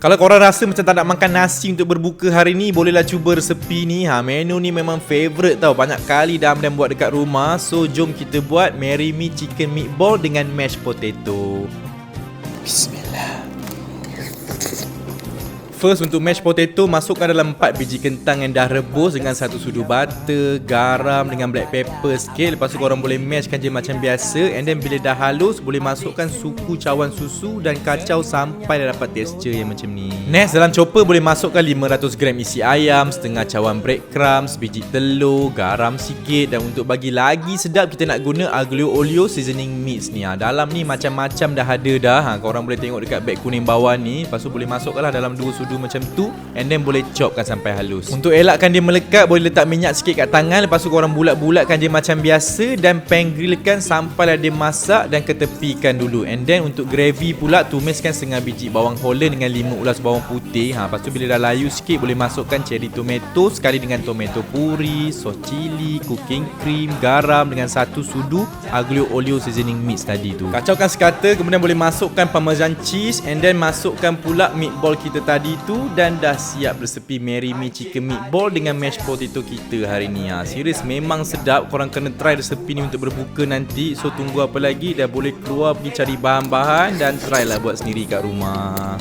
Kalau korang rasa macam tak nak makan nasi untuk berbuka hari ni, bolehlah cuba resepi ni. Menu ni memang favourite tau. Banyak kali dah buat dekat rumah. So jom kita buat Marry Me Chicken Meatball dengan mashed potato. Bismillah. First, untuk mashed potato, masukkan dalam 4 biji kentang yang dah rebus dengan 1 sudu butter, garam dengan black pepper sikit. Lepas tu korang boleh mashkan je macam biasa. And then bila dah halus, boleh masukkan suku cawan susu dan kacau sampai dah dapat tekstur yang macam ni. Next, dalam chopper boleh masukkan 500 gram isi ayam, setengah cawan breadcrumbs, biji telur, garam sikit. Dan untuk bagi lagi sedap, kita nak guna aglio olio seasoning mix ni. Dalam ni macam-macam dah ada dah. Korang boleh tengok dekat beg kuning bawah ni. Lepas tu boleh masukkanlah dalam 2 sudu macam tu, and then boleh chopkan sampai halus. Untuk elakkan dia melekat, boleh letak minyak sikit kat tangan. Lepas tu korang bulat-bulatkan dia macam biasa dan pan grillkan sampailah dia masak dan ketepikan dulu. And then untuk gravy pula, tumiskan setengah biji bawang holland dengan 5 ulas bawang putih. Lepas tu bila dah layu sikit, boleh masukkan cherry tomato sekali dengan tomato puri, sos cili, cooking cream, garam dengan 1 sudu aglio olio seasoning mix tadi tu. Kacaukan sekata, kemudian boleh masukkan parmesan cheese, and then masukkan pula meatball kita tadi tu, dan dah siap resepi Marry Me Chicken Meatball dengan mashed potato kita hari ni. Serius memang sedap. Korang kena try resepi ni untuk berbuka nanti. So tunggu apa lagi? Dah boleh keluar pergi cari bahan-bahan dan try lah buat sendiri kat rumah.